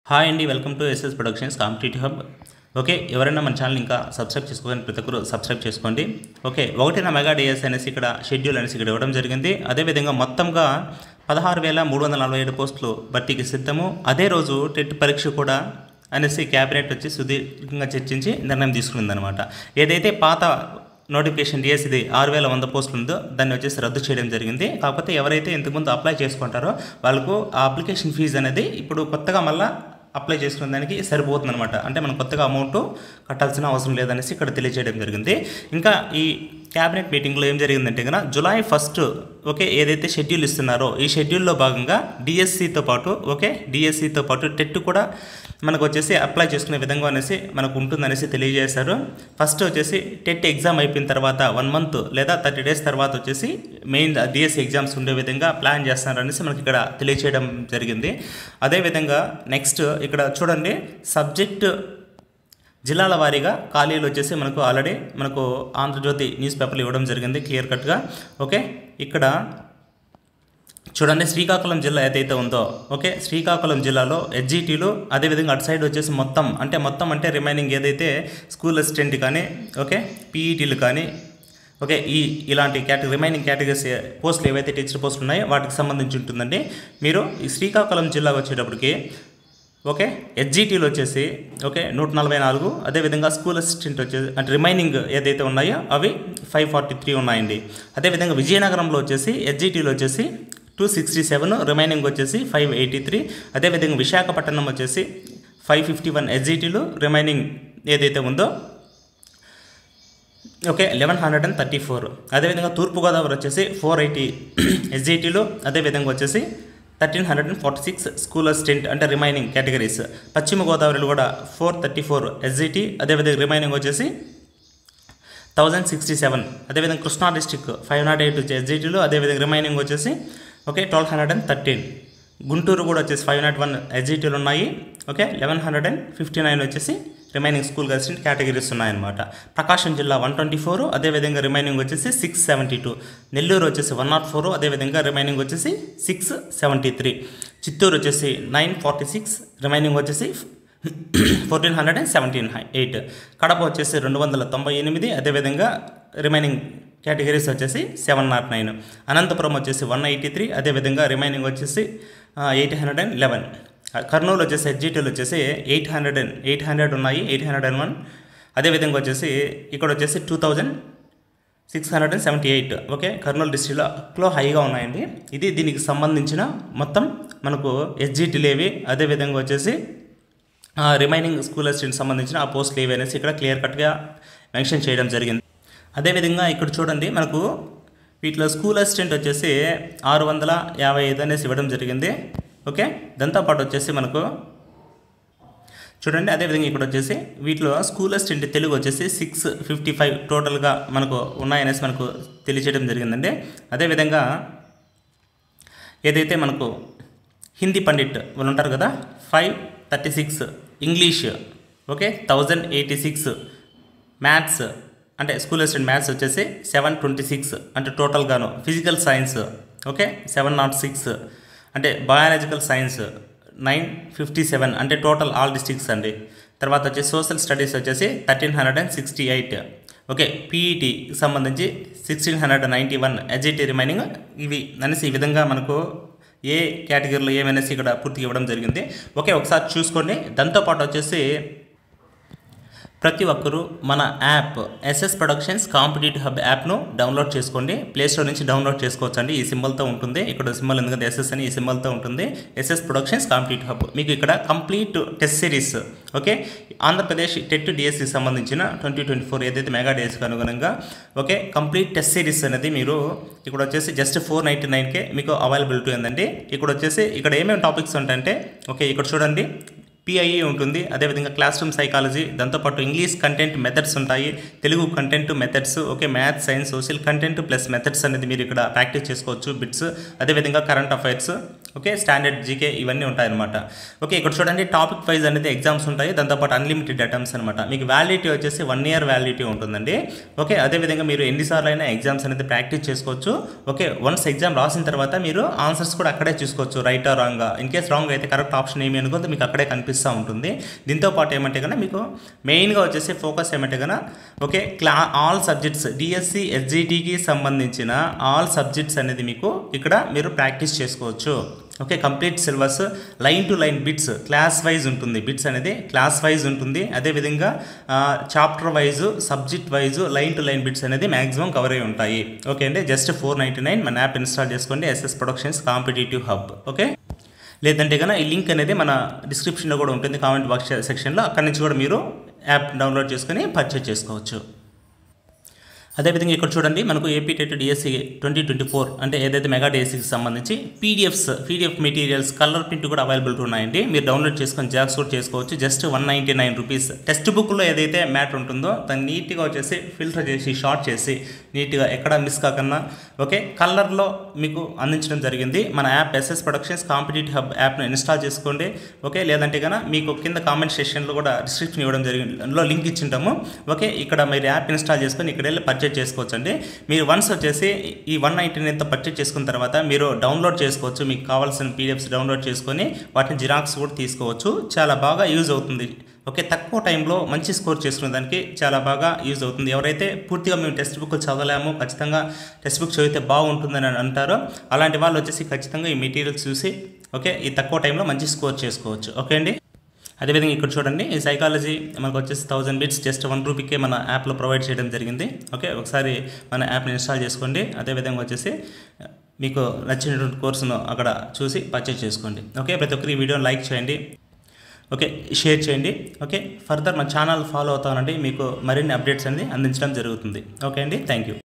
Hi అండి, welcome to SS Productions competitive hub. Okay, ఎవరైనా మన ఛానల్ ఇంకా సబ్స్క్రైబ్ చేసుకోవాలని ప్రతి ఒక్కరు సబ్స్క్రైబ్ చేసుకోండి. ఓకే, 1వ మెగా డిఎస్ అనేసి ఇక్కడ షెడ్యూల్ అనేసి ఇక్కడ ఇవ్వడం జరిగింది. అదేవిధంగా మొత్తంగా 16,347 పోస్టులు భర్తీకి సిద్ధము. అదే రోజు టెట్ పరీక్ష కూడా అనేసి క్యాబినెట్ వచ్చి సుదీర్ఘంగా చర్చించి నిర్ణయం తీసుకుందనమాట. ఏదైతే పాత నోటిఫికేషన్ డిఎస్ ఇది 6,100 పోస్టులు ఉందో దాన్ని వచ్చేసి రద్దు చేయడం జరిగింది. కాకపోతే ఎవరైతే ఇంతకుముందు అప్లై చేసుకుంటారో వాళ్ళకు ఆ అప్లికేషన్ ఫీజు అనేది ఇప్పుడు కొత్తగా మళ్ళీ అప్లై చేసుకునే దానికి సరిపోతుంది అనమాట. అంటే మనం కొత్తగా అమౌంట్ కట్టాల్సిన అవసరం లేదనేసి ఇక్కడ తెలియజేయడం జరిగింది. ఇంకా ఈ క్యాబినెట్ మీటింగ్లో ఏం జరిగిందంటే కనుక జూలై 1 ఓకే ఏదైతే షెడ్యూల్ ఇస్తున్నారో ఈ షెడ్యూల్లో భాగంగా డిఎస్సితో పాటు టెట్ కూడా మనకు వచ్చేసి అప్లై చేసుకునే విధంగా అనేసి మనకు ఉంటుందనేసి తెలియజేశారు. ఫస్ట్ వచ్చేసి టెట్ ఎగ్జామ్ అయిపోయిన తర్వాత 1 మంత్ లేదా 30 డేస్ తర్వాత వచ్చేసి మెయిన్ డిఎస్సి ఎగ్జామ్స్ ఉండే విధంగా ప్లాన్ చేస్తున్నారు అనేసి మనకి ఇక్కడ తెలియచేయడం జరిగింది. అదేవిధంగా నెక్స్ట్ ఇక్కడ చూడండి, సబ్జెక్ట్ జిల్లాల వారీగా ఖాళీలు వచ్చేసి మనకు ఆల్రెడీ ఆంధ్రజ్యోతి న్యూస్ పేపర్లు ఇవ్వడం జరిగింది క్లియర్ కట్గా. ఓకే, ఇక్కడ చూడండి, శ్రీకాకుళం జిల్లా ఏదైతే ఉందో ఓకే శ్రీకాకుళం జిల్లాలో ఎస్జిటీలు, అదేవిధంగా అటు సైడ్ వచ్చేసి మొత్తం అంటే రిమైనింగ్ ఏదైతే స్కూల్ అసిస్టెంట్ కానీ ఓకే పీఈటీలు కానీ ఓకే ఇలాంటి రిమైనింగ్ కేటగిరీస్ పోస్టులు ఏవైతే టీచర్ పోస్టులు ఉన్నాయో వాటికి సంబంధించి ఉంటుందండి. మీరు ఈ శ్రీకాకుళం జిల్లాకు వచ్చేటప్పటికి ఓకే ఎస్జిటీలు వచ్చేసి ఓకే 144, అదేవిధంగా స్కూల్ అసిస్టెంట్ వచ్చేసి అంటే రిమైనింగ్ ఏదైతే ఉన్నాయో అవి 543 ఉన్నాయండి. అదేవిధంగా విజయనగరంలో వచ్చేసి ఎస్జిటీలు వచ్చేసి 267, రిమైనింగ్ వచ్చేసి 583. అదేవిధంగా విశాఖపట్నం వచ్చేసి 551 ఎస్జిటీలు, రిమైనింగ్ ఏదైతే ఉందో ఓకే 1134. అదేవిధంగా తూర్పుగోదావరి వచ్చేసి 480 ఎస్జిటీలు, అదేవిధంగా వచ్చేసి 1346 స్కూల్ అసిస్టెంట్ అంటే రిమైనింగ్ కేటగిరీస్. పశ్చిమ గోదావరిలో కూడా 434 ఎస్జిటి, అదేవిధంగా రిమైనింగ్ వచ్చేసి 1067. అదేవిధంగా కృష్ణా డిస్టిక్ 508 ఎస్జిటీలు, అదేవిధంగా రిమైనింగ్ వచ్చేసి ఓకే 1213. గుంటూరు కూడా వచ్చేసి 501 ఎస్జిటీలు ఉన్నాయి. ఓకే 1159 వచ్చేసి రిమైనింగ్ స్కూల్ అసిస్టెంట్ కేటగిరీస్ ఉన్నాయన్నమాట. ప్రకాశం జిల్లా 124, అదేవిధంగా రిమైనింగ్ వచ్చేసి 672. నెల్లూరు వచ్చేసి 104, అదేవిధంగా రిమైనింగ్ వచ్చేసి 673. చిత్తూరు వచ్చేసి 946, రిమైనింగ్ వచ్చేసి 1478. కడప వచ్చేసి 298, అదేవిధంగా రిమైనింగ్ కేటగిరీస్ వచ్చేసి 709. అనంతపురం వచ్చేసి 183, అదేవిధంగా రిమైనింగ్ వచ్చేసి 811. కర్నూలు వచ్చేసి ఎస్జిటీలు వచ్చేసి 800 ఉన్నాయి, 801. అదేవిధంగా వచ్చేసి ఇక్కడ వచ్చేసి 2678. ఓకే కర్నూలు డిస్ట్రిక్ట్లో హైగా ఉన్నాయండి. ఇది దీనికి సంబంధించిన మొత్తం మనకు ఎస్జిటీలు ఏవి, అదేవిధంగా వచ్చేసి రిమైనింగ్ స్కూల్ అసిస్టెంట్ సంబంధించిన ఆ పోస్టులు ఏవి అనేసి ఇక్కడ క్లియర్ కట్గా మెన్షన్ చేయడం జరిగింది. అదేవిధంగా ఇక్కడ చూడండి, మనకు వీటిలో స్కూల్ అసిస్టెంట్ వచ్చేసి 655 అనేసి ఇవ్వడం జరిగింది. ఓకే దాంతోపాటు వచ్చేసి మనకు చూడండి, అదేవిధంగా ఇక్కడ వచ్చేసి వీటిలో స్కూల్ అసిస్టెంట్ తెలుగు వచ్చేసి 655 టోటల్గా మనకు ఉన్నాయనేసి మనకు తెలియచేయడం జరిగిందండి. అదేవిధంగా ఏదైతే మనకు హిందీ పండిట్ వాళ్ళు ఉంటారు కదా 536, ఇంగ్లీష్ ఓకే 1086, మ్యాథ్స్ అంటే స్కూల్ అసిస్టెంట్ మ్యాథ్స్ వచ్చేసి 726 అంటే టోటల్గాను. ఫిజికల్ సైన్స్ ఓకే 706, అంటే బయాలజికల్ సైన్స్ 957 అంటే టోటల్ ఆల్ డిస్ట్రిక్ట్స్ అండి. తర్వాత వచ్చేసి సోషల్ స్టడీస్ వచ్చేసి 1368. ఓకే పీఈటీకి సంబంధించి 1691, ఎస్జిటి రిమైనింగ్ ఇవి అనేసి ఈ విధంగా మనకు ఏ కేటగిరీలో ఏమనేసి ఇక్కడ పూర్తిగా ఇవ్వడం జరిగింది. ఓకే ఒకసారి చూసుకోండి. దాంతోపాటు వచ్చేసి ప్రతి ఒక్కరూ మన app SS Productions competitive hub యాప్ను డౌన్లోడ్ చేసుకోండి. ప్లేస్టోర్ నుంచి డౌన్లోడ్ చేసుకోవచ్చు అండి. ఈ సింబల్తో ఉంటుంది, ఇక్కడ సింబల్ ఎందుకంటే ఎస్ఎస్ అని ఈ సింబల్తో ఉంటుంది. ఎస్ఎస్ ప్రొడక్షన్స్ కాంపిటేటివ్ హబ్ మీకు ఇక్కడ complete test series okay Andhra Pradesh TET డిఎస్సికి సంబంధించిన 2024 ఏదైతే మెగా డిఎస్సికి అనుగుణంగా ఓకే కంప్లీట్ టెస్ట్ సిరీస్ అనేది మీరు ఇక్కడ వచ్చేసి జస్ట్ 499కే మీకు అవైలబిలిటీ ఉందండి. ఇక్కడ వచ్చేసి ఇక్కడ ఏమేమి టాపిక్స్ ఉంటాయంటే ఓకే ఇక్కడ చూడండి, పిఐఈ ఉంటుంది, అదేవిధంగా క్లాస్ రూమ్ సైకాలజీ, దాంతోపాటు ఇంగ్లీష్ కంటెంట్ మెథడ్స్ ఉంటాయి, Telugu content methods okay maths, science, social content plus methods అనేది మీరు ఇక్కడ ప్రాక్టీస్ చేసుకోవచ్చు బిట్స్, అదేవిధంగా current affairs okay, standard GK ఇవన్నీ ఉంటాయన్నమాట. ఓకే, ఇక్కడ చూడండి టాపిక్ వైజ్ అనేది ఎగ్జామ్స్ ఉంటాయి, దాంతోపాటు అన్లిమిటెడ్ అటెంప్ట్స్ అనమాట. మీకు వ్యాలిడిటీ వచ్చేసి 1 year వ్యాలిడిటీ ఉంటుందండి. ఓకే, అదేవిధంగా మీరు ఎన్నిసార్లు అయినా ఎగ్జామ్స్ అనేది ప్రాక్టీస్ చేసుకోవచ్చు. ఓకే, వన్స్ ఎగ్జామ్ రాసిన తర్వాత మీరు ఆన్సర్స్ కూడా అక్కడే చూసుకోవచ్చు, right are wrong. In case wrong అయితే కరెక్ట్ ఆప్షన్ ఏమి అనుకుంటే మీకు అక్కడే కనిపిస్తూ ఉంటుంది. దీంతో పాటు ఏమంటే కన్నా మీకు మెయిన్గా వచ్చేసి ఫోకస్ ఏమంటే కన్నా ఓకే ఆల్ సబ్జెక్ట్స్ డిఎస్సి ఎస్జిటికి సంబంధించిన ఆల్ సబ్జెక్ట్స్ అనేది మీకు ఇక్కడ మీరు ప్రాక్టీస్ చేసుకోవచ్చు. Okay, complete syllabus line to line bits class wise ఉంటుంది, బిట్స్ అనేది క్లాస్ వైజ్ ఉంటుంది. అదేవిధంగా chapter wise subject wise line to line bits అనేది మ్యాక్సిమం కవర్ అయి ఉంటాయి. ఓకే అండి, జస్ట్ 499 మన యాప్ ఇన్స్టాల్ చేసుకోండి, SS Productions competitive hub. Okay, లేదంటే కన్నా ఈ లింక్ అనేది మన డిస్క్రిప్షన్లో కూడా ఉంటుంది, కామెంట్ బాక్స్ సెక్షన్లో, అక్కడి నుంచి కూడా మీరు యాప్ డౌన్లోడ్ చేసుకొని పర్చేజ్ చేసుకోవచ్చు. అదేవిధంగా ఇక్కడ చూడండి మనకు ఏపీ టెట్ డిఎస్సి 2024 అంటే ఏదైతే మెగా డిఎస్సికి సంబంధించి పీడిఎఫ్ మెటీరియల్స్ కలర్ ప్రింట్ కూడా అవైలబుల్ ఉన్నాయండి. మీరు డౌన్లోడ్ చేసుకొని జాక్స్ కూడా చేసుకోవచ్చు. Just 199 rupees. టెక్స్ట్ బుక్లో ఏదైతే మ్యాటర్ ఉంటుందో దాన్ని నీట్గా వచ్చేసి ఫిల్టర్ చేసి షార్ట్ చేసి నీట్గా ఎక్కడ మిస్ కాకుండా ఓకే కలర్లో మీకు అందించడం జరిగింది. మన app SS Productions competitive hub యాప్ను ఇన్స్టాల్ చేసుకోండి. ఓకే, లేదంటే కన్నా మీకు కింద కామెంట్ సెక్షన్లో కూడా డిస్క్రిప్షన్ ఇవ్వడం జరిగింది, అందులో లింక్ ఇచ్చింటాము. ఓకే, ఇక్కడ మీరు యాప్ ఇన్స్టాల్ చేసుకొని ఇక్కడ వెళ్ళి పర్చేజ్ చేసుకోవచ్చండి. మీరు వన్స్ వచ్చేసి ఈ 199తో పర్చేజ్ చేసుకున్న తర్వాత మీరు డౌన్లోడ్ చేసుకోవచ్చు. మీకు కావాల్సిన పీడిఎఫ్స్ డౌన్లోడ్ చేసుకొని వాటిని జిరాక్స్ కూడా తీసుకోవచ్చు. చాలా బాగా యూజ్ అవుతుంది. ఓకే, తక్కువ టైంలో మంచి స్కోర్ చేసుకునే దానికి చాలా బాగా యూజ్ అవుతుంది. ఎవరైతే పూర్తిగా మేము టెక్స్ట్ బుక్ చదవలేము, ఖచ్చితంగా టెక్స్ట్ బుక్ చదివితే బాగుంటుందని అంటారో అలాంటి వాళ్ళు వచ్చేసి ఖచ్చితంగా ఈ మెటీరియల్స్ చూసి ఓకే ఈ తక్కువ టైంలో మంచి స్కోర్ చేసుకోవచ్చు. ఓకే అండి, అదేవిధంగా ఇక్కడ చూడండి ఈ సైకాలజీ మనకు వచ్చేసి 1000 బిట్స్ జస్ట్ 1 రూపీకే మన యాప్లో ప్రొవైడ్ చేయడం జరిగింది. ఓకే, ఒకసారి మన యాప్ని ఇన్స్టాల్ చేసుకోండి. అదేవిధంగా వచ్చేసి మీకు నచ్చినటువంటి కోర్సును అక్కడ చూసి పర్చేజ్ చేసుకోండి. ఓకే, ప్రతి ఒక్కరు ఈ వీడియోని లైక్ చేయండి, ఓకే షేర్ చేయండి. ఓకే, ఫర్దర్ మన ఛానల్ ఫాలో అవుతానండి, మీకు మరిన్ని అప్డేట్స్ అనేది అందించడం జరుగుతుంది. ఓకే అండి, థ్యాంక్ యూ.